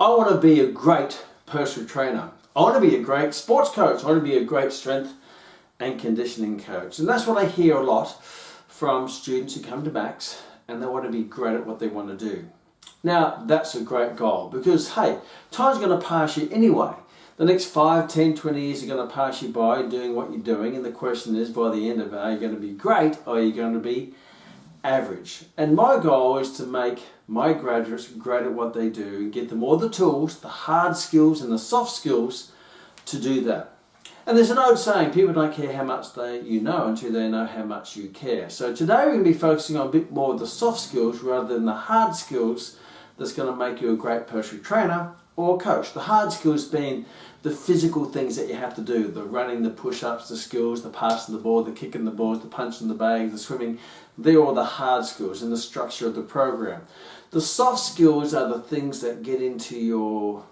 I want to be a great personal trainer. I want to be a great sports coach. I want to be a great strength and conditioning coach. And that's what I hear a lot from students who come to Max, and they want to be great at what they want to do. Now, that's a great goal because, hey, time's going to pass you anyway. The next 5, 10, 20 years are going to pass you by doing what you're doing, and the question is, by the end of it, are you going to be great or are you going to be average? And my goal is to make my graduates great at what they do and get them all the tools, the hard skills and the soft skills to do that. And there's an old saying, people don't care how much you know until they know how much you care. So today we're going to be focusing on a bit more of the soft skills rather than the hard skills that's going to make you a great personal trainer or coach. The hard skills being the physical things that you have to do, the running, the push-ups, the skills, the passing the ball, the kicking the balls, the punching the bag, the swimming. They're all the hard skills in the structure of the program. The soft skills are the things that get into your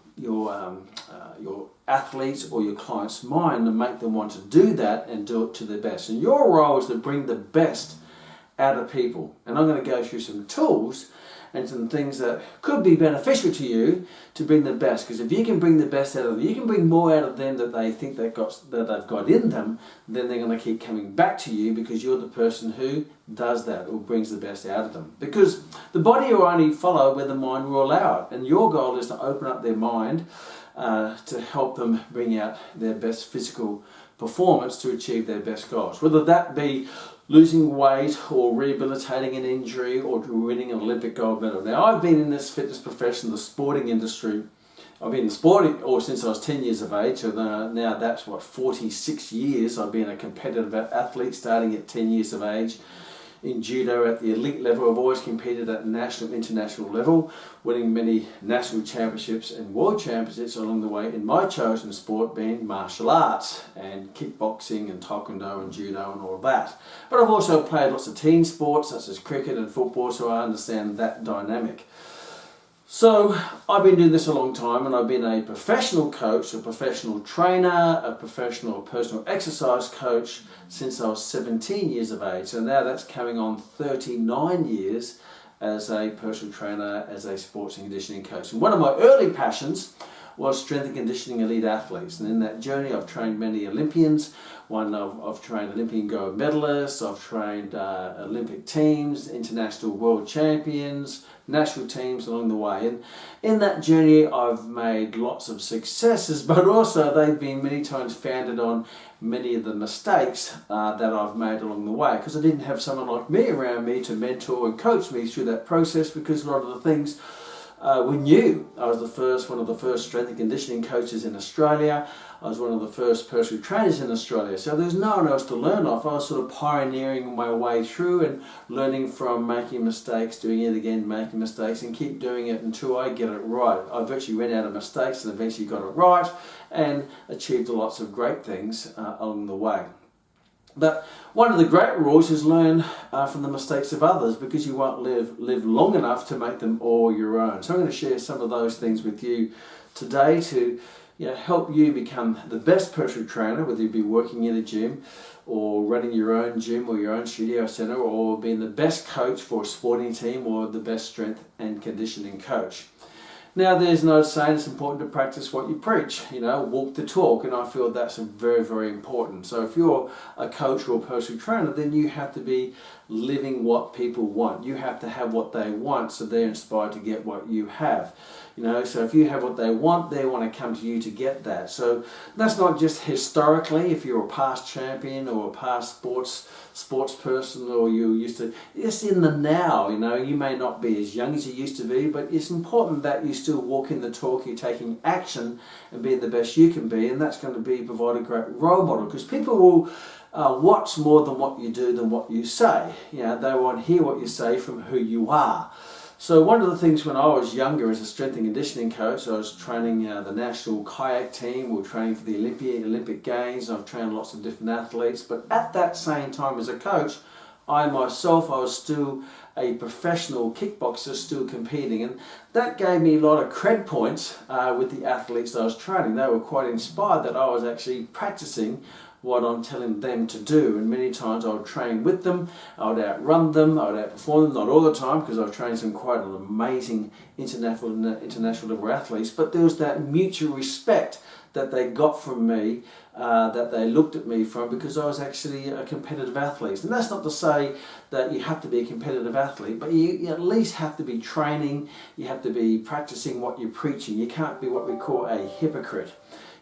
athletes or your client's mind and make them want to do that and do it to their best. And your role is to bring the best out of people. And I'm going to go through some tools and some things that could be beneficial to you to bring the best. Because if you can bring the best out of them, you can bring more out of them that they think they've got in them, then they're going to keep coming back to you because you're the person who does that or brings the best out of them. Because the body will only follow where the mind will allow it. And your goal is to open up their mind to help them bring out their best physical performance to achieve their best goals. Whether that be losing weight or rehabilitating an injury or winning an Olympic gold medal. Now, I've been in this fitness profession, the sporting industry. I've been in sporting since I was 10 years of age, so now that's 46 years. I've been a competitive athlete starting at 10 years of age. In judo at the elite level, I've always competed at national, international level, winning many national championships and world championships along the way in my chosen sport being martial arts and kickboxing and taekwondo and judo and all of that. But I've also played lots of team sports such as cricket and football, so I understand that dynamic. So I've been doing this a long time, and I've been a professional coach, a professional trainer, a professional personal exercise coach since I was 17 years of age. So now that's coming on 39 years as a personal trainer, as a sports and conditioning coach. And one of my early passions was strength and conditioning elite athletes. And in that journey, I've trained many Olympians. I've trained Olympian gold medalists, I've trained Olympic teams, international world champions, national teams along the way. And in that journey, I've made lots of successes, but also they've been many times founded on many of the mistakes that I've made along the way, because I didn't have someone like me around me to mentor and coach me through that process, because a lot of the things were new. I was one of the first strength and conditioning coaches in Australia. I was one of the first personal trainers in Australia. So there's no one else to learn off. I was sort of pioneering my way through and learning from making mistakes, doing it again, making mistakes, and keep doing it until I get it right. I virtually ran out of mistakes and eventually got it right and achieved lots of great things along the way. But one of the great rules is learn from the mistakes of others, because you won't live long enough to make them all your own. So I'm going to share some of those things with you today to help you become the best personal trainer, whether you be working in a gym or running your own gym or your own studio center, or being the best coach for a sporting team or the best strength and conditioning coach. Now, there's no saying it's important to practice what you preach, walk the talk, and I feel that's very, very important. So if you're a coach or a personal trainer, then you have to be living what people want. You have to have what they want, so they're inspired to get what you have. So if you have what they want to come to you to get that. So that's not just historically, if you're a past champion or a past sports person, or you used to, it's in the now. You may not be as young as you used to be, but it's important that you still walk in the talk, you're taking action and being the best you can be, and that's going to provide a great role model, because people will watch more than what you do than what you say. They want to hear what you say from who you are. So one of the things when I was younger as a strength and conditioning coach, I was training the national kayak team, we were training for the Olympic Games, I've trained lots of different athletes, but at that same time as a coach, I was still a professional kickboxer, still competing, and that gave me a lot of cred points with the athletes I was training. They were quite inspired that I was actually practicing what I'm telling them to do. And many times I would train with them, I would outrun them, I would outperform them, not all the time because I've trained some quite an amazing international level athletes, but there was that mutual respect that they got from me, that they looked at me from, because I was actually a competitive athlete. And that's not to say that you have to be a competitive athlete, but you at least have to be training, you have to be practicing what you're preaching. You can't be what we call a hypocrite.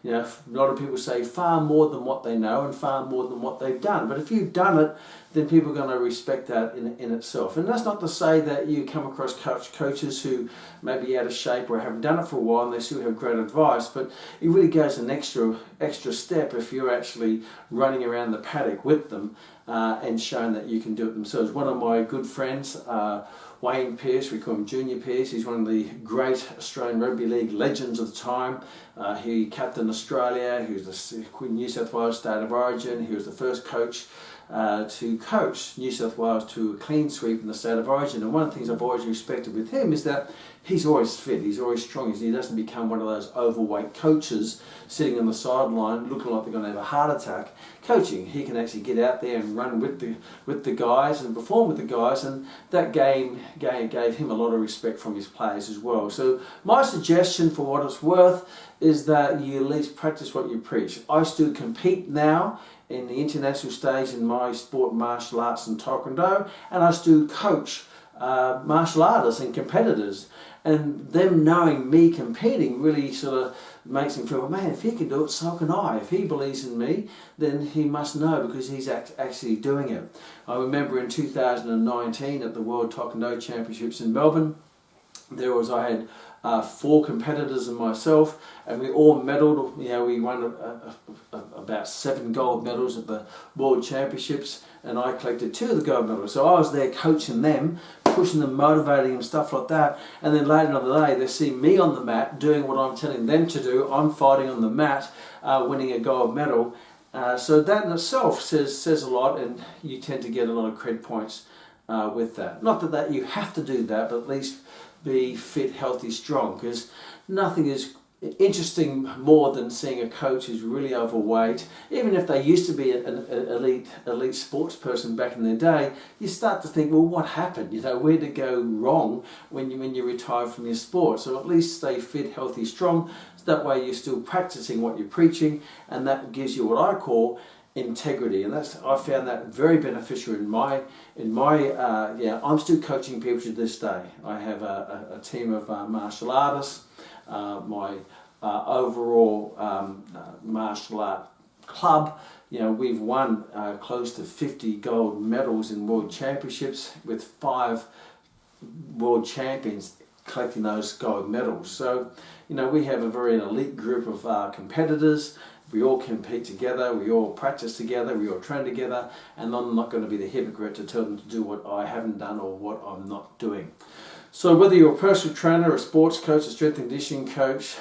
You know, a lot of people say far more than what they know and far more than what they've done. But if you've done it, then people are going to respect that in itself. And that's not to say that you come across coaches who may be out of shape or haven't done it for a while and they still have great advice. But it really goes an extra step if you're actually running around the paddock with them and showing that you can do it themselves. One of my good friends, Wayne Pearce, we call him Junior Pearce, he's one of the great Australian Rugby League legends of the time. He captained Australia, he was the New South Wales State of Origin, he was the first coach to coach New South Wales to a clean sweep in the State of Origin. And one of the things I've always respected with him is that he's always fit, he's always strong, he doesn't become one of those overweight coaches sitting on the sideline looking like they're going to have a heart attack coaching. He can actually get out there and run with the guys and perform with the guys, and that game gave him a lot of respect from his players as well. So my suggestion, for what it's worth, is that you at least practice what you preach. I still compete now in the international stage in my sport, martial arts and taekwondo, and I still coach martial artists and competitors, and them knowing me competing really sort of makes him feel, man, if he can do it, so can I. If he believes in me, then he must know, because he's actually doing it. I remember in 2019 at the World Taekwondo Championships in Melbourne, I had 4 competitors and myself, and we all medalled. You know, we won about 7 gold medals at the World Championships, and I collected 2 of the gold medals. So I was there coaching them, pushing them, motivating them, stuff like that. And then later on the day, they see me on the mat doing what I'm telling them to do. I'm fighting on the mat, winning a gold medal. So that in itself says a lot, and you tend to get a lot of cred points with that. Not that you have to do that, but at least be fit, healthy, strong, because nothing is interesting more than seeing a coach who's really overweight. Even if they used to be an elite sports person back in their day, you start to think, well, what happened? You know, where did it go wrong when you retire from your sport? So at least stay fit, healthy, strong. So that way you're still practicing what you're preaching, and that gives you what I call integrity. And I found that very beneficial in my I'm still coaching people to this day. I have a team of martial artists. My overall martial art club, you know, we've won close to 50 gold medals in world championships, with 5 world champions collecting those gold medals. So, you know, we have a very elite group of competitors. We all compete together, we all practice together, we all train together, and I'm not going to be the hypocrite to tell them to do what I haven't done or what I'm not doing. So whether you're a personal trainer, a sports coach, a strength and conditioning coach,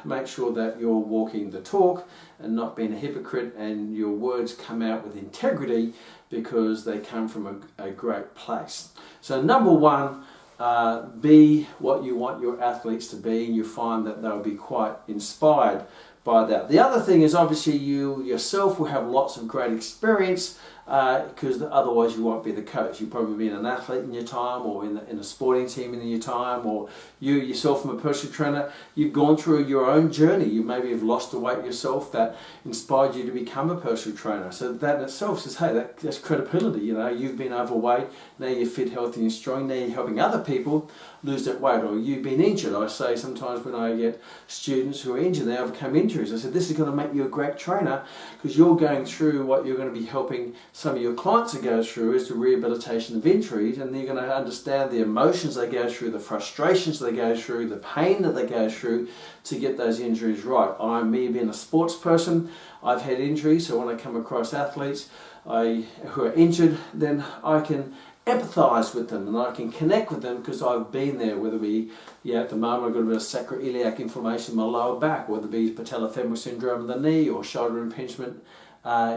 make sure that you're walking the talk and not being a hypocrite, and your words come out with integrity because they come from a great place. So number 1, be what you want your athletes to be, and you find that they'll be quite inspired by that. The other thing is, obviously, you yourself will have lots of great experience, because otherwise you won't be the coach. You've probably been an athlete in your time, or in a sporting team in your time, or you yourself from a personal trainer, you've gone through your own journey. You maybe have lost the weight yourself that inspired you to become a personal trainer. So that in itself says, hey, that's credibility. You know, you've been overweight, now you're fit, healthy and strong, now you're helping other people lose that weight. Or you've been injured. I say sometimes when I get students who are injured, they overcome injuries, I said, this is going to make you a great trainer, because you're going through what you're going to be helping some of your clients to go through, is the rehabilitation of injuries, and you're going to understand the emotions they go through, the frustrations they go through, the pain that they go through to get those injuries right. Me being a sports person, I've had injuries, so when I come across athletes who are injured, then I can empathise with them and I can connect with them, because I've been there. Whether it be, at the moment I've got a bit of sacroiliac inflammation in my lower back, whether it be patellofemoral syndrome in the knee, or shoulder impingement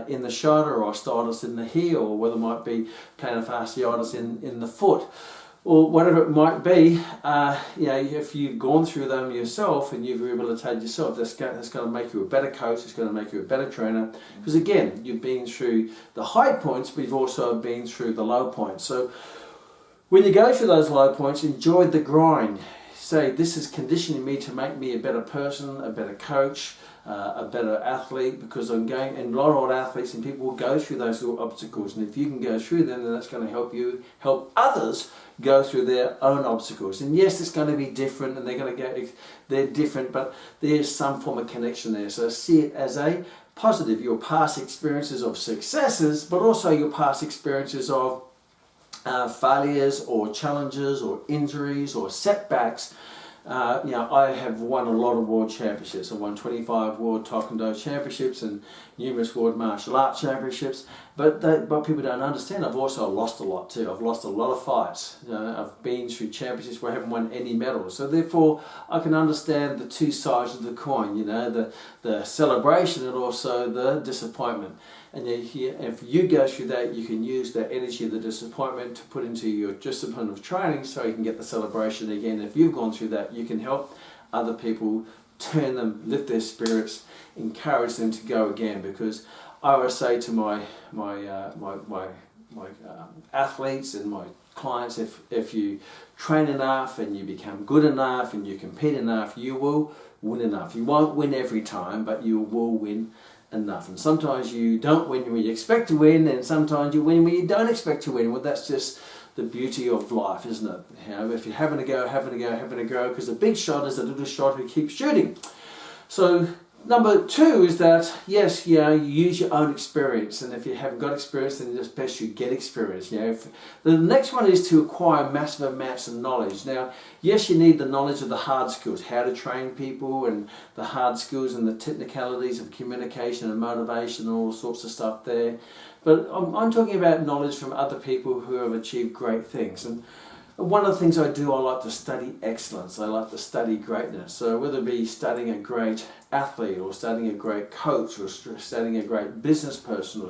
in the shoulder, or osteoarthritis in the heel, or whether it might be plantar fasciitis in the foot. or whatever it might be, if you've gone through them yourself and you've rehabilitated yourself, that's going to make you a better coach, it's going to make you a better trainer, because again, you've been through the high points, but you've also been through the low points. So when you go through those low points, enjoy the grind. Say, this is conditioning me to make me a better person, a better coach, a better athlete, because I'm going, and a lot of old athletes and people will go through those little obstacles, and if you can go through them, then that's going to help you help others go through their own obstacles. And yes, it's going to be different, and they're different, but there's some form of connection there. So see it as a positive, your past experiences of successes, but also your past experiences of failures or challenges or injuries or setbacks. I have won a lot of world championships. I've won 25 world taekwondo championships and numerous world martial arts championships. But people don't understand, I've also lost a lot too. I've lost a lot of fights. I've been through championships where I haven't won any medals. So therefore, I can understand the two sides of the coin. The celebration and also the disappointment. And if you go through that, you can use that energy, the disappointment, to put into your discipline of training so you can get the celebration again. If you've gone through that, you can help other people, turn them, lift their spirits, encourage them to go again. Because I always say to my athletes and my clients, if you train enough and you become good enough and you compete enough, you will win enough. You won't win every time, but you will win enough. And sometimes you don't win when you expect to win, and sometimes you win when you don't expect to win. Well, that's just the beauty of life, isn't it? If you're having a go, because the big shot is the little shot who keeps shooting. So number two is that, yes, you use your own experience, and if you haven't got experience, then it's best you get experience. The next one is to acquire massive amounts of knowledge. Now, yes, you need the knowledge of the hard skills, how to train people, and the hard skills and the technicalities of communication and motivation and all sorts of stuff there. But I'm talking about knowledge from other people who have achieved great things. And one of the things I do, I like to study excellence. I like to study greatness. So whether it be studying a great athlete, or studying a great coach, or studying a great business person, or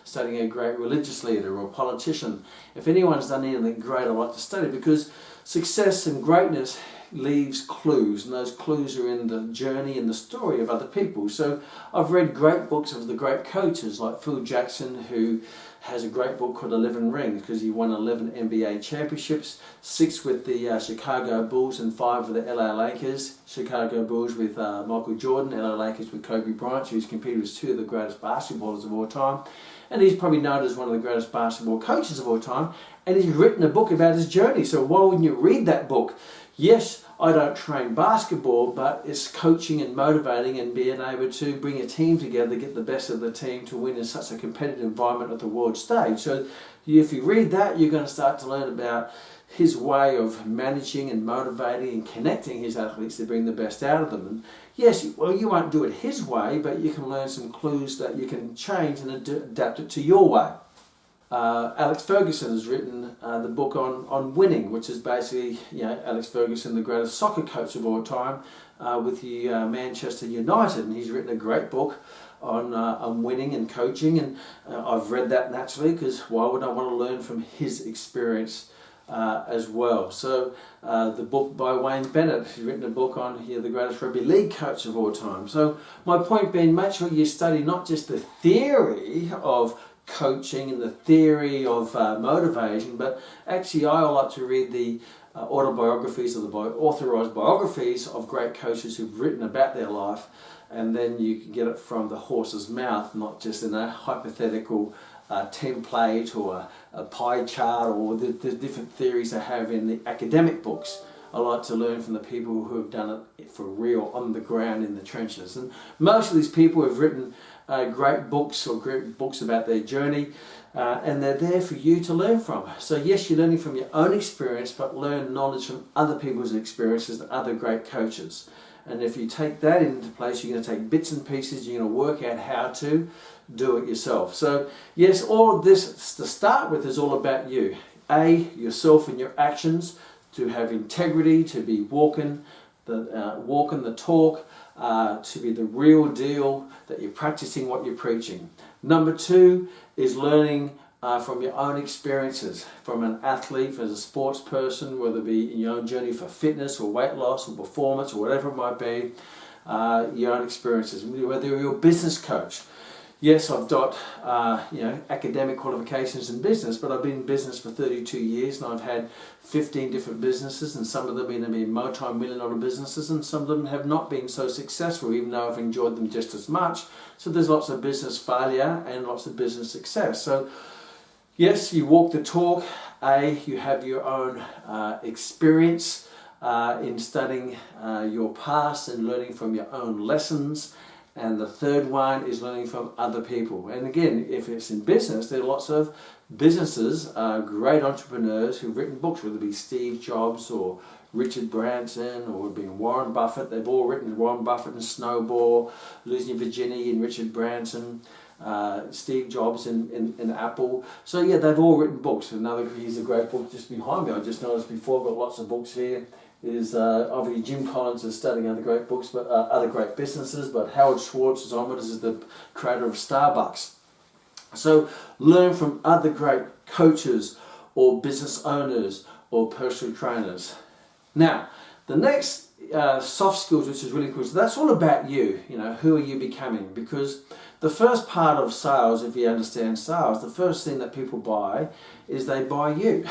studying a great religious leader or politician, if anyone's done anything great, I like to study, because success and greatness leaves clues, and those clues are in the journey and the story of other people. So I've read great books of the great coaches like Phil Jackson, who has a great book called 11 Rings, because he won 11 NBA championships, 6 with the Chicago Bulls and 5 with the LA Lakers. Chicago Bulls with Michael Jordan, LA Lakers with Kobe Bryant, who's competed with 2 of the greatest basketballers of all time. And he's probably known as one of the greatest basketball coaches of all time. And he's written a book about his journey. So why wouldn't you read that book? Yes, I don't train basketball, but it's coaching and motivating and being able to bring a team together, get the best of the team to win in such a competitive environment at the world stage. So if you read that, you're going to start to learn about his way of managing and motivating and connecting his athletes to bring the best out of them. And yes, well, you won't do it his way, but you can learn some clues that you can change and adapt it to your way. Alex Ferguson has written the book on winning, which is basically, Alex Ferguson, the greatest soccer coach of all time, with the Manchester United, and he's written a great book on winning and coaching, and I've read that naturally, because why would I want to learn from his experience as well? So the book by Wayne Bennett, he's written a book on the greatest rugby league coach of all time. So my point being, make sure you study not just the theory of coaching and the theory of motivation, but actually I like to read the autobiographies or the authorized biographies of great coaches who've written about their life, and then you can get it from the horse's mouth, not just in a hypothetical template or a pie chart or the different theories they have in the academic books. I like to learn from the people who have done it for real, on the ground, in the trenches. And most of these people have written great books or great books about their journey, and they're there for you to learn from. So yes, you're learning from your own experience, but learn knowledge from other people's experiences and other great coaches. And if you take that into place, you're going to take bits and pieces, you're going to work out how to do it yourself. So yes, all of this to start with is all about you. Yourself and your actions, to have integrity, to be walking the talk, to be the real deal, that you're practicing what you're preaching. Number 2 is learning from your own experiences, from an athlete, as a sports person, whether it be in your own journey for fitness or weight loss or performance or whatever it might be, your own experiences, whether you're a business coach. Yes, I've got academic qualifications in business, but I've been in business for 32 years and I've had 15 different businesses, and some of them have been multi-million-dollar businesses, and some of them have not been so successful, even though I've enjoyed them just as much. So there's lots of business failure and lots of business success. So yes, you walk the talk. You have your own experience in studying your past and learning from your own lessons. And the third one is learning from other people. And again, if it's in business, there are lots of businesses, great entrepreneurs who've written books, whether it be Steve Jobs or Richard Branson or being Warren Buffett. They've all written. Warren Buffett and Snowball, Losing Your Virginity and Richard Branson, Steve Jobs in Apple. So yeah, they've all written books. Here's a great book just behind me. I just noticed before, I've got lots of books here. Is obviously Jim Collins is studying other great books, but other great businesses. But Howard Schwartz is onwards, is the creator of Starbucks. So learn from other great coaches or business owners or personal trainers. Now, the next soft skills, which is really cool, so that's all about you. Who are you becoming? Because the first part of sales, if you understand sales, the first thing that people buy is they buy you.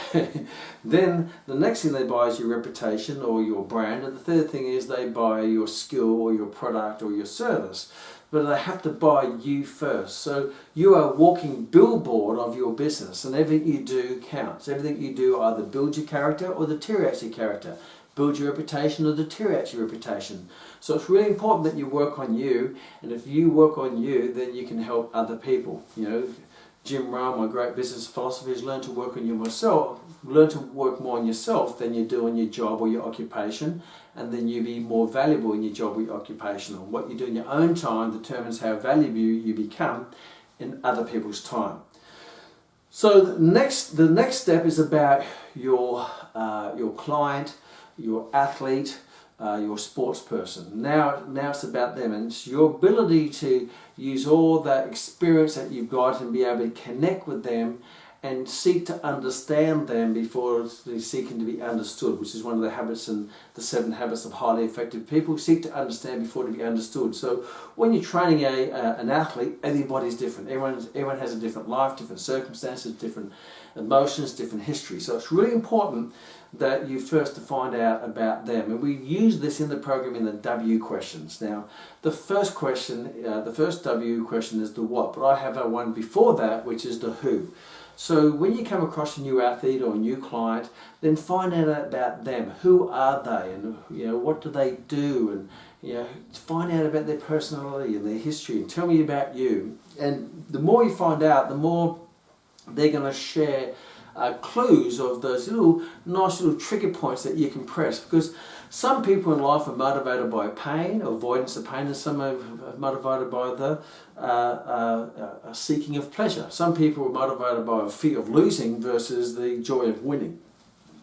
Then the next thing they buy is your reputation or your brand, and the third thing is they buy your skill or your product or your service. But they have to buy you first. So you are a walking billboard of your business, and everything you do counts. Everything you do either builds your character or deteriorates your character. Build your reputation or deteriorate your reputation. So it's really important that you work on you, and if you work on you, then you can help other people. Jim Rohn, my great business philosophy, is learn to work on yourself. Learn to work more on yourself than you do on your job or your occupation, and then you be more valuable in your job or your occupation. Or what you do in your own time determines how valuable you become in other people's time. So the next step is about your client, your athlete, your sports person. Now it's about them, and it's your ability to use all that experience that you've got and be able to connect with them and seek to understand them before they're seeking to be understood, which is one of the habits in the 7 habits of highly effective people. Seek to understand before to be understood. So when you're training an athlete, everybody's different. Everyone has a different life, different circumstances, different emotions, different history. So it's really important that you first to find out about them. And we use this in the program in the W questions. Now, the first W question is the what, but I have one before that, which is the who. So when you come across a new athlete or a new client, then find out about them. Who are they, and what do they do, and find out about their personality and their history, and tell me about you. And the more you find out, the more they're going to share clues of those nice little trigger points that you can press, because some people in life are motivated by pain, avoidance of pain, and some are motivated by the seeking of pleasure. Some people are motivated by a fear of losing versus the joy of winning.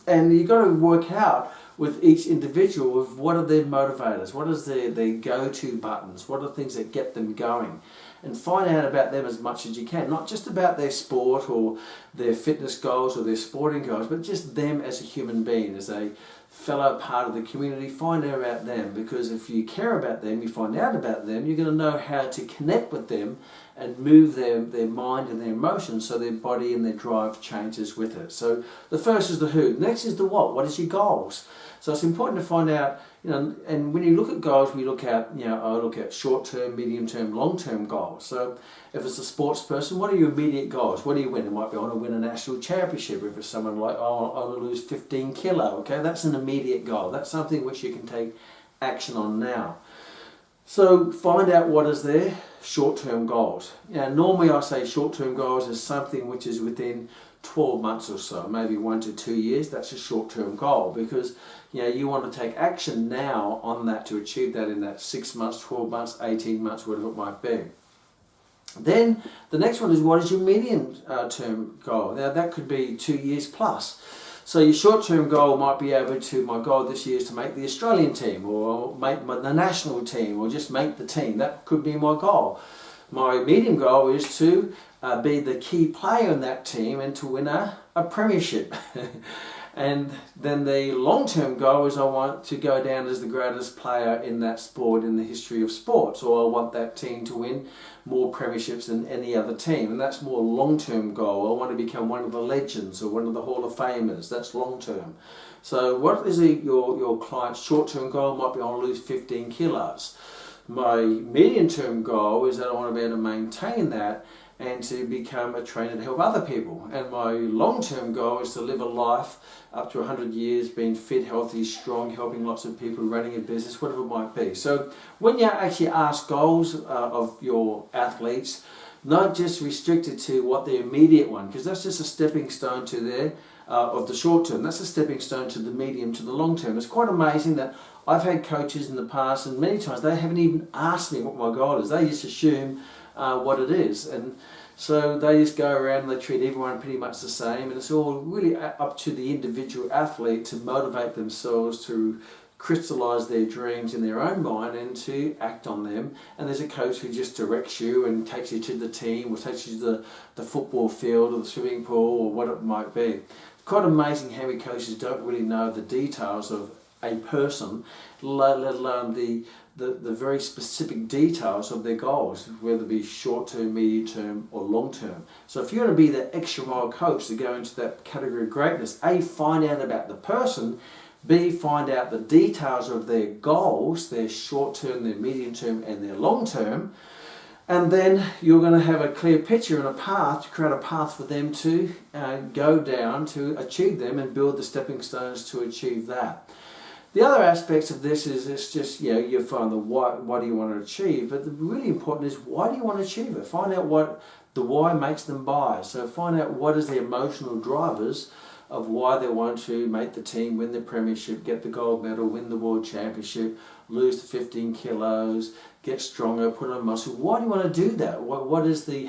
And you've got to work out with each individual of what are their motivators, what is their go-to buttons, what are the things that get them going, and find out about them as much as you can. Not just about their sport or their fitness goals or their sporting goals, but just them as a human being, as a fellow part of the community. Find out about them, because if you care about them, you find out about them, you're going to know how to connect with them and move their mind and their emotions so their body and their drive changes with it. So the first is the who. Next is the what. What is your goals? So it's important to find out, and when you look at goals, we look at, I look at short-term, medium-term, long-term goals. So if it's a sports person, what are your immediate goals? What do you win? It might be, I want to win a national championship. If it's someone like, I want to lose 15 kilo, okay? That's an immediate goal. That's something which you can take action on now. So find out what is their short-term goals. Normally I say short-term goals is something which is within 12 months or so, maybe 1 to 2 years. That's a short-term goal, because you want to take action now on that to achieve that in that 6 months, 12 months, 18 months, whatever it might be. Then the next one is, what is your medium-term goal? Now that could be 2 years plus. So your short-term goal might be my goal this year is to make the Australian team, or make the national team, or just make the team. That could be my goal. My medium goal is to be the key player in that team and to win a premiership. And then the long-term goal is I want to go down as the greatest player in that sport in the history of sports, or I want that team to win more premierships than any other team, and that's more long-term goal. I want to become one of the legends or one of the Hall of Famers. That's long-term. So what is your client's short-term goal? Might be I want to lose 15 kilos. My medium-term goal is that I want to be able to maintain that and to become a trainer to help other people. And my long-term goal is to live a life up to 100 years, being fit, healthy, strong, helping lots of people, running a business, whatever it might be. So when you actually ask goals of your athletes, not just restricted to what the immediate one, because that's just a stepping stone to their of the short term. That's a stepping stone to the medium, to the long term. It's quite amazing that I've had coaches in the past, and many times they haven't even asked me what my goal is. They just assume what it is, and so they just go around and they treat everyone pretty much the same, and it's all really up to the individual athlete to motivate themselves to crystallize their dreams in their own mind and to act on them. And there's a coach who just directs you and takes you to the team or takes you to the football field or the swimming pool or what it might be. Quite amazing how many coaches don't really know the details of a person, let alone the very specific details of their goals, whether it be short-term, medium-term or long-term. So if you want to be the extra mile coach to go into that category of greatness, A, find out about the person, B, find out the details of their goals, their short-term, their medium-term and their long-term, and then you're going to have a clear picture and a path to create a path for them to go down to achieve them and build the stepping stones to achieve that. The other aspects of this is it's just, you find the what do you want to achieve, but the really important is why do you want to achieve it? Find out what the why makes them buy. So find out what is the emotional drivers of why they want to make the team, win the premiership, get the gold medal, win the world championship, lose the 15 kilos, get stronger, put on muscle. Why do you want to do that?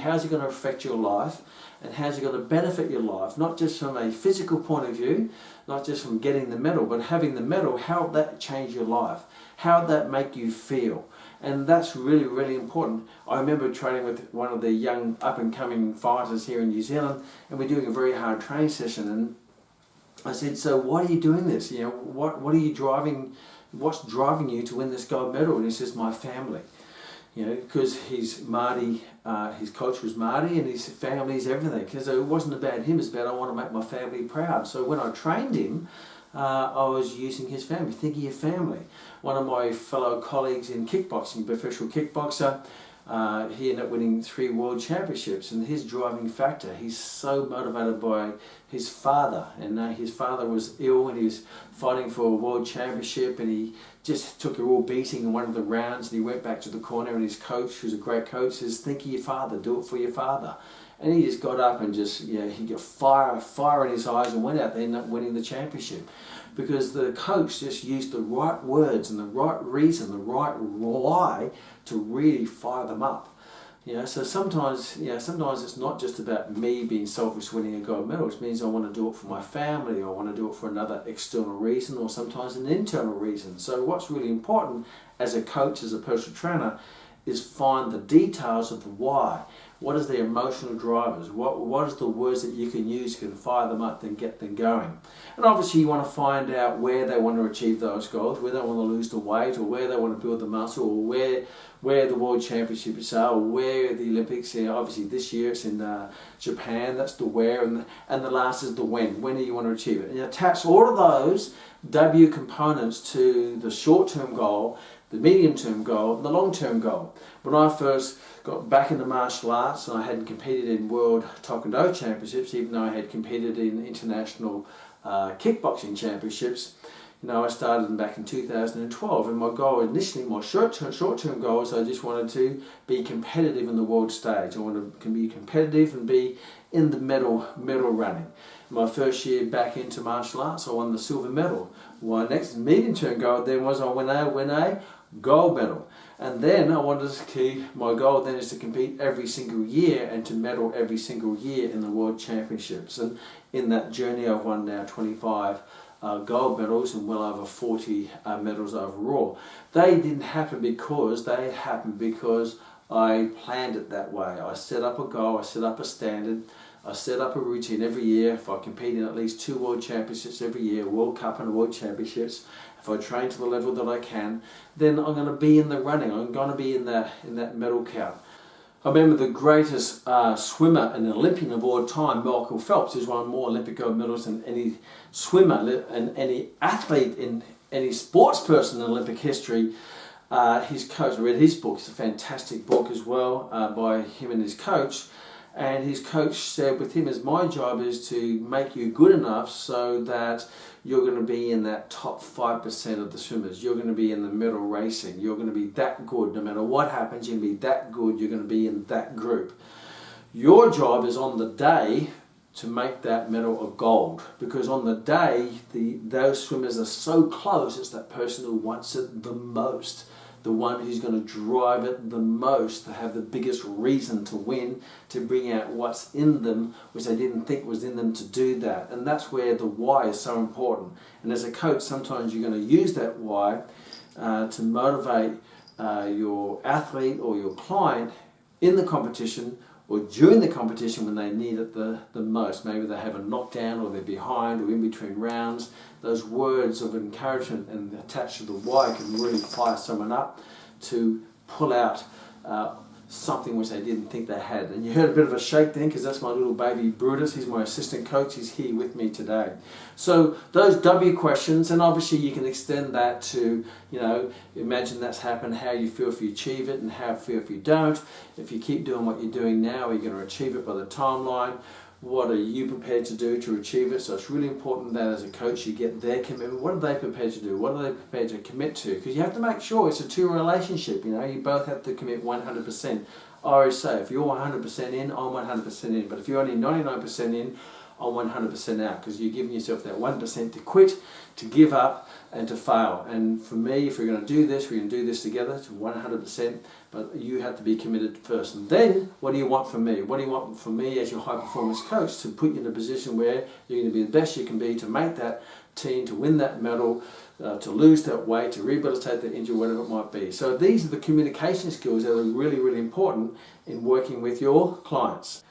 How's it going to affect your life, and how's it going to benefit your life? Not just from a physical point of view, not just from getting the medal, but having the medal, how would that change your life? How would that make you feel? And that's really, really important. I remember training with one of the young up-and-coming fighters here in New Zealand, and we're doing a very hard training session, and I said, so why are you doing this? What are you driving? What's driving you to win this gold medal? And he says, my family. Because he's Māori, his coach was Māori, and his family's everything. Because it wasn't about him, it's about I want to make my family proud. So when I trained him, I was using his family, thinking of family. One of my fellow colleagues in kickboxing, professional kickboxer, he ended up winning 3 world championships, and his driving factor, he's so motivated by his father, and his father was ill and he was fighting for a world championship, and he just took a raw beating in one of the rounds, and he went back to the corner, and his coach, who's a great coach, says, think of your father, do it for your father. And he just got up and just, he got fire in his eyes and went out there and ended up winning the championship. Because the coach just used the right words and the right reason, the right why to really fire them up. So sometimes it's not just about me being selfish winning a gold medal. It means I want to do it for my family, or I want to do it for another external reason, or sometimes an internal reason. So what's really important as a coach, as a personal trainer, is find the details of the why. What is the emotional drivers? What is the words that you can use, you can fire them up and get them going? And obviously you want to find out where they want to achieve those goals, where they want to lose the weight, or where they want to build the muscle, or where the World Championships are, or where the Olympics are. Obviously this year it's in Japan, that's the where, and the last is the when. When do you want to achieve it? And you attach all of those W components to the short-term goal, the medium-term goal, and the long-term goal. When I first got back into martial arts, and I hadn't competed in World Taekwondo Championships, even though I had competed in international kickboxing championships, I started back in 2012, and my goal initially, my short-term goal is I just wanted to be competitive in the world stage. I wanted to be competitive and be in the medal running. My first year back into martial arts, I won the silver medal. My next medium-term goal then was I win a gold medal. And then I wanted to keep, my goal then is to compete every single year and to medal every single year in the World Championships. And in that journey I've won now 25 gold medals and well over 40 medals overall. They didn't happen because I planned it that way. I set up a goal, I set up a standard, I set up a routine every year. If I compete in at least 2 World Championships every year, World Cup and World Championships, if I train to the level that I can, then I'm going to be in the running. I'm going to be in that medal count. I remember the greatest swimmer and Olympian of all time, Michael Phelps, who's won more Olympic gold medals than any swimmer and any athlete in any sports person in Olympic history. His coach, I read his book, it's a fantastic book as well, by him and his coach. And his coach said with him, my job is to make you good enough so that you're going to be in that top 5% of the swimmers. You're going to be in the medal racing. You're going to be that good. No matter what happens, you're going to be that good. You're going to be in that group. Your job is on the day to make that medal of gold. Because on the day, those swimmers are so close, it's that person who wants it the most. The one who's going to drive it the most, to have the biggest reason to win, to bring out what's in them, which they didn't think was in them to do that. And that's where the why is so important. And as a coach, sometimes you're going to use that why to motivate your athlete or your client in the competition or during the competition when they need it the most. Maybe they have a knockdown or they're behind or in between rounds. Those words of encouragement and attached to the why can really fire someone up to pull out something which they didn't think they had. And you heard a bit of a shake then, because that's my little baby Brutus. He's my assistant coach. He's here with me today. So those W questions, and obviously you can extend that to, imagine that's happened, how you feel if you achieve it and how you feel if you don't. If you keep doing what you're doing now, are you going to achieve it by the timeline? What are you prepared to do to achieve it? So it's really important that as a coach you get their commitment. What are they prepared to do? What are they prepared to commit to? Because you have to make sure it's a two relationship. You both have to commit 100%. I always say, if you're 100% in, I'm 100% in. But if you're only 99% in, I'm 100% out, because you're giving yourself that 1% to quit, to give up, and to fail. And for me, if we're going to do this, we're going to do this together to 100%, but you have to be committed first. And then, what do you want from me? What do you want from me as your high performance coach? To put you in a position where you're going to be the best you can be, to make that team, to win that medal, to lose that weight, to rehabilitate that injury, whatever it might be. So these are the communication skills that are really, really important in working with your clients.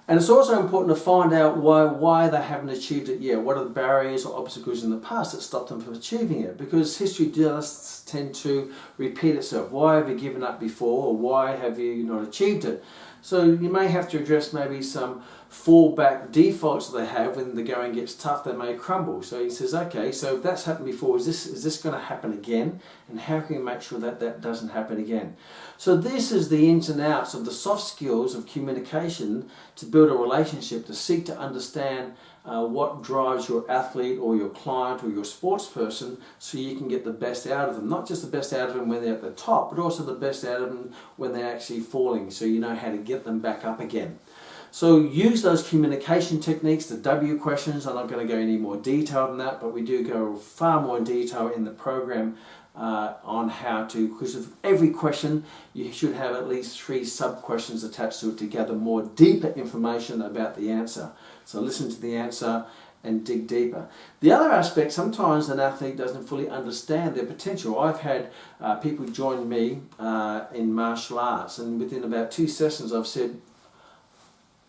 And it's also important to find out why they haven't achieved it yet. What are the barriers or obstacles in the past that stopped them from achieving it? Because history does tend to repeat itself. Why have you given up before, or why have you not achieved it? So you may have to address maybe some fallback defaults that they have. When the going gets tough, they may crumble. So he says, okay, so if that's happened before, is this going to happen again? And how can you make sure that that doesn't happen again? So this is the ins and outs of the soft skills of communication to build a relationship, to seek to understand what drives your athlete or your client or your sports person, so you can get the best out of them. Not just the best out of them when they're at the top, but also the best out of them when they're actually falling, so you know how to get them back up again. So use those communication techniques, the W questions. I'm not going to go any more detail than that, but we do go far more in detail in the program on how to, because of every question you should have at least 3 sub-questions attached to it to gather more deeper information about the answer. So listen to the answer and dig deeper. The other aspect, sometimes an athlete doesn't fully understand their potential. I've had people join me in martial arts, and within about 2 sessions I've said,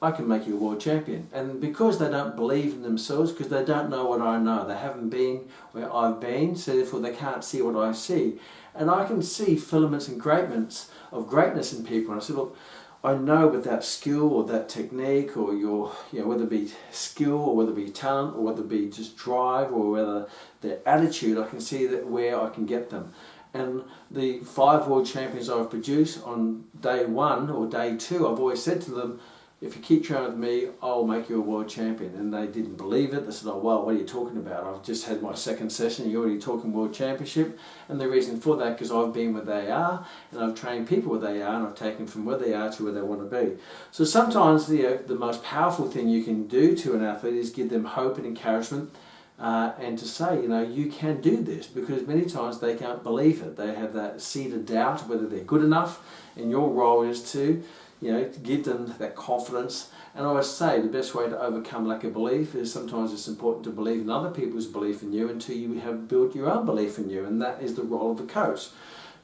I can make you a world champion. And because they don't believe in themselves, because they don't know what I know, they haven't been where I've been, so therefore they can't see what I see. And I can see filaments and greatness in people. And I said, look, I know with that skill or that technique, or your, whether it be skill or whether it be talent or whether it be just drive or whether their attitude, I can see that where I can get them. And the 5 world champions I've produced on day 1 or day 2, I've always said to them, if you keep training with me, I'll make you a world champion. And they didn't believe it. They said, oh, well, what are you talking about? I've just had my 2nd session. You're already talking world championship. And the reason for that, because I've been where they are, and I've trained people where they are, and I've taken from where they are to where they want to be. So sometimes the most powerful thing you can do to an athlete is give them hope and encouragement, and to say, you can do this, because many times they can't believe it. They have that seed of doubt whether they're good enough, and your role is to give them that confidence. And I always say the best way to overcome lack of belief is sometimes it's important to believe in other people's belief in you until you have built your own belief in you, and that is the role of a coach.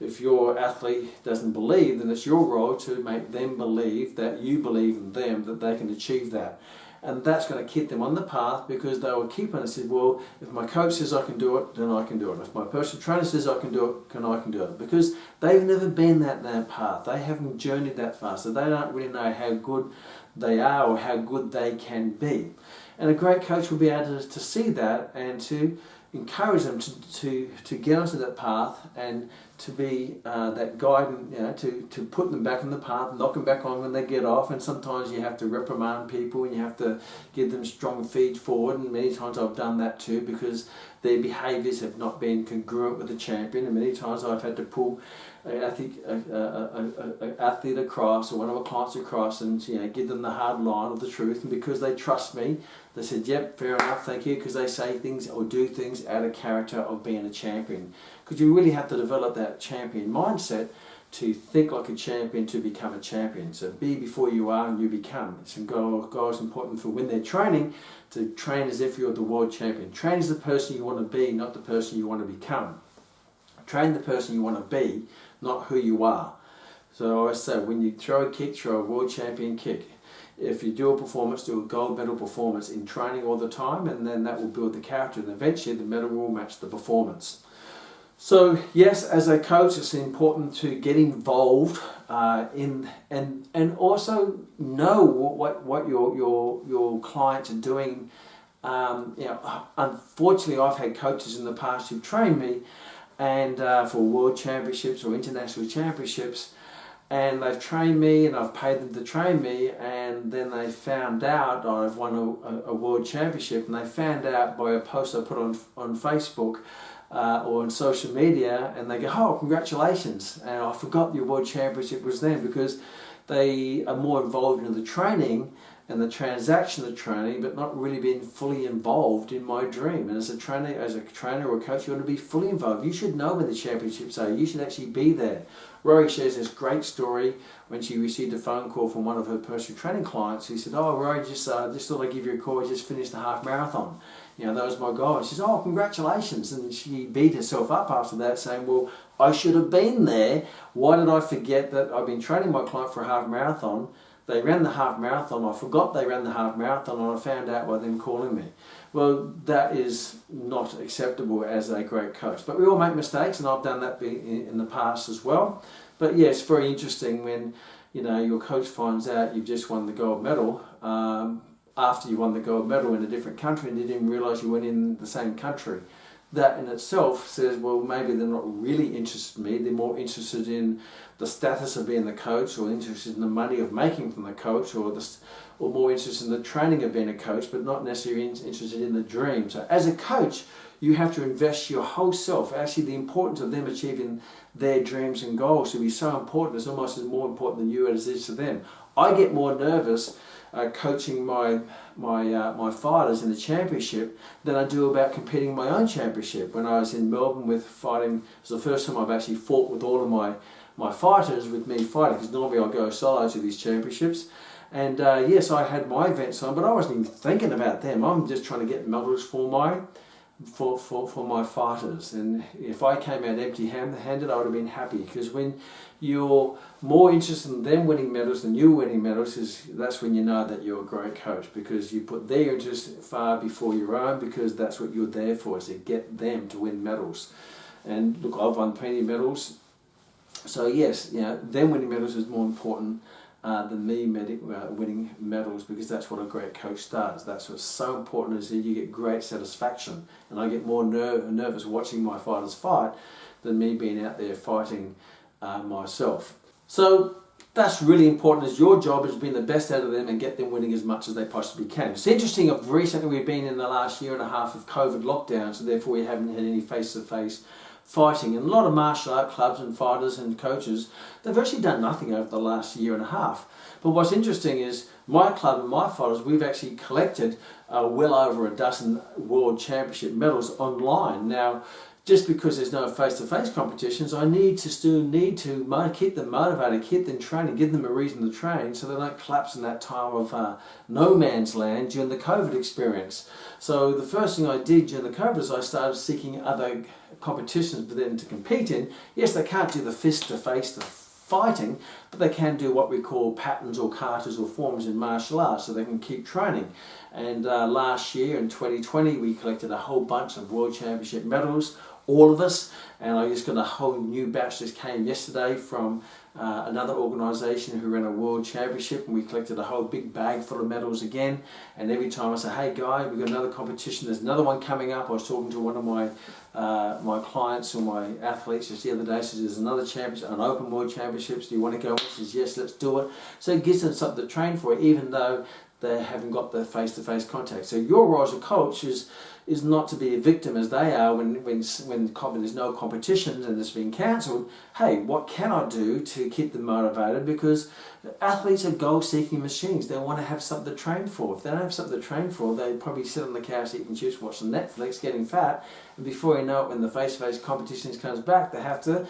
if your athlete doesn't believe, then it's your role to make them believe that you believe in them, that they can achieve that. And that's going to keep them on the path, because they will keep on and say, well, if my coach says I can do it, then I can do it. If my personal trainer says I can do it, then I can do it. Because they've never been that path. They haven't journeyed that far, so they don't really know how good they are or how good they can be. And a great coach will be able to see that and to encourage them to get onto that path and to be that guide, and to put them back on the path, knock them back on when they get off. And sometimes you have to reprimand people and you have to give them strong feed forward, and many times I've done that too, because their behaviours have not been congruent with the champion, and many times I've had to pull an athlete across, or one of our clients across, and give them the hard line of the truth. And because they trust me, they said, yep, fair enough, thank you, because they say things or do things out of character of being a champion. Because you really have to develop that champion mindset to think like a champion to become a champion. So be before you are and you become. It's important for when they're training to train as if you're the world champion. Train as the person you want to be, not the person you want to become. Train the person you want to be, not who you are. So I always say, when you throw a kick, throw a world champion kick. If you do a performance, do a gold medal performance in training all the time, and then that will build the character, and eventually the medal will match the performance. So yes, as a coach, it's important to get involved and also know what your clients are doing. Unfortunately, I've had coaches in the past who've trained me and for world championships or international championships, and they've trained me and I've paid them to train me, and then they found out I've won a world championship, and they found out by a post I put on Facebook or on social media, and they go, oh, congratulations, and I forgot your world championship was then, because they are more involved in the training and the transaction of training, but not really being fully involved in my dream. And as a trainer or a coach, you want to be fully involved. You should know when the championships are. You should actually be there. Rory shares this great story when she received a phone call from one of her personal training clients. He said, oh, Rory, just thought I'd give you a call. I just finished the half marathon. That was my goal. She says, oh, congratulations. And she beat herself up after that, saying, well, I should have been there. Why did I forget that I've been training my client for a half marathon? They ran the half marathon. I forgot they ran the half marathon, and I found out by them calling me. Well, that is not acceptable as a great coach. But we all make mistakes, and I've done that in the past as well. But yeah, it's very interesting when your coach finds out you've just won the gold medal after you won the gold medal in a different country, and you didn't realise you went in the same country. That in itself says, well, maybe they're not really interested in me. They're more interested in the status of being the coach, or interested in the money of making from the coach, or more interested in the training of being a coach, but not necessarily interested in the dream. So as a coach, you have to invest your whole self. Actually, the importance of them achieving their dreams and goals will be so important. It's almost as more important than you as it is to them. I get more nervous coaching my fighters in the championship than I do about competing in my own championship. When I was in Melbourne with fighting, it was the first time I've actually fought with all of my fighters with me fighting, because normally I go solo to these championships. And yes, I had my events on, but I wasn't even thinking about them. I'm just trying to get medals for my fighters. And if I came out empty-handed, I would have been happy, because when you're more interested in them winning medals than you winning medals, that's when you know that you're a great coach, because you put their interest far before your own, because that's what you're there for, is to get them to win medals. And look, I've won plenty of medals. So yes, them winning medals is more important than me winning medals, because that's what a great coach does. That's what's so important, is that you get great satisfaction. And I get more nervous watching my fighters fight than me being out there fighting myself. So that's really important, is your job is being the best out of them and get them winning as much as they possibly can. It's interesting, recently we've been in the last year and a half of COVID lockdown, so therefore we haven't had any face-to-face fighting, and a lot of martial art clubs and fighters and coaches, they've actually done nothing over the last year and a half. But what's interesting is my club and my fighters, we've actually collected well over a dozen world championship medals online. Now, just because there's no face-to-face competitions, I still need to keep them motivated, keep them training, give them a reason to train, so they don't collapse in that time of no man's land during the COVID experience. So the first thing I did during the COVID is I started seeking other competitions for them to compete in. Yes, they can't do the fist-to-face, the fighting, but they can do what we call patterns or katas or forms in martial arts, so they can keep training. And last year in 2020 we collected a whole bunch of World Championship medals, all of us, and I just got a whole new batch that came yesterday from another organisation who ran a World Championship, and we collected a whole big bag full of medals again. And every time I say, hey guys, we've got another competition, there's another one coming up. I was talking to one of my my clients or my athletes just the other day. Says there's another championship, an Open World Championships, do you want to go? He says yes, let's do it. So it gives them something to train for, even though they haven't got the face-to-face contact. So your role as a coach is not to be a victim as they are when there's no competitions and it's been cancelled. Hey, what can I do to keep them motivated? Because athletes are goal-seeking machines. They want to have something to train for. If they don't have something to train for, they probably sit on the couch eating chips, watching Netflix, getting fat, and before you know it, when the face-to-face competitions comes back, they have to,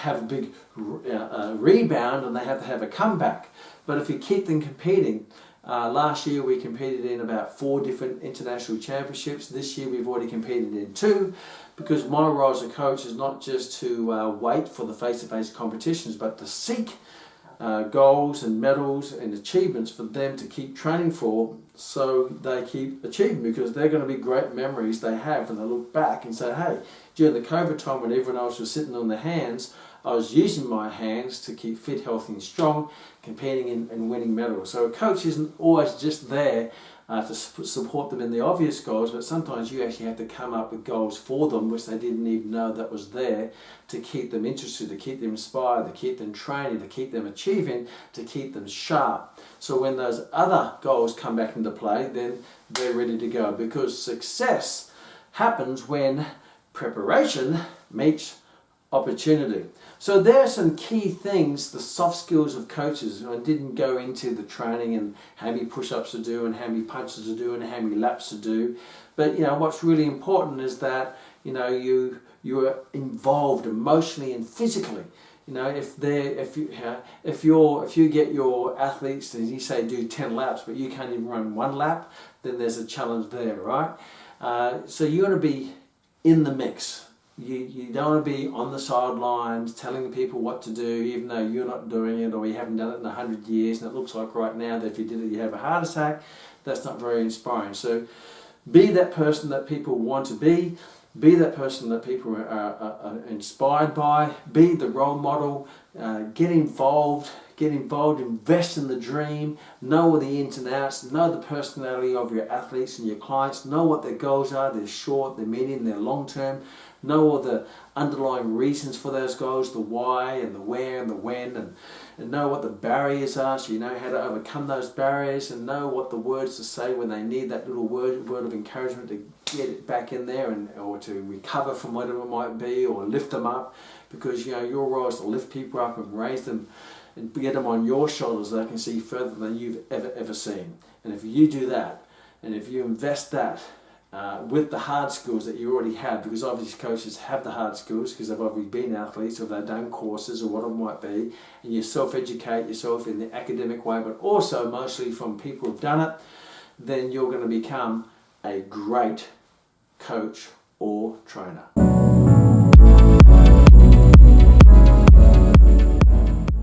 have a big rebound, and they have to have a comeback. But if you keep them competing, last year we competed in about 4 different international championships. This year we've already competed in 2, because my role as a coach is not just to wait for the face-to-face competitions, but to seek goals and medals and achievements for them to keep training for, so they keep achieving, because they're going to be great memories they have when they look back and say, hey, during the COVID time when everyone else was sitting on their hands, I was using my hands to keep fit, healthy and strong, competing and winning medals. So a coach isn't always just there to support them in the obvious goals, but sometimes you actually have to come up with goals for them which they didn't even know that was there, to keep them interested, to keep them inspired, to keep them training, to keep them achieving, to keep them sharp. So when those other goals come back into play, then they're ready to go, because success happens when preparation meets opportunity. So there are some key things, the soft skills of coaches. I didn't go into the training and how many push-ups to do and how many punches to do and how many laps to do. But what's really important is that you are involved emotionally and physically. If you get your athletes and you say do 10 laps but you can't even run 1 lap, then there's a challenge there, right? So you want to be in the mix. You don't want to be on the sidelines telling people what to do, even though you're not doing it or you haven't done it in 100 years, and it looks like right now that if you did it you have a heart attack. That's not very inspiring. So be that person that people want to be that person that people are inspired by, be the role model, get involved, invest in the dream, know the ins and outs, know the personality of your athletes and your clients, know what their goals are, their short, their medium, their long term, know all the underlying reasons for those goals, the why and the where and the when, and know what the barriers are, so you know how to overcome those barriers, and know what the words to say when they need that little word of encouragement to get it back in there, or to recover from whatever it might be, or lift them up, because your role is to lift people up and raise them and get them on your shoulders so they can see further than you've ever seen. And if you do that, and if you invest that with the hard skills that you already have, because obviously coaches have the hard skills because they've obviously been athletes or they've done courses or what it might be, and you self-educate yourself in the academic way, but also mostly from people who've done it, then you're going to become a great coach or trainer.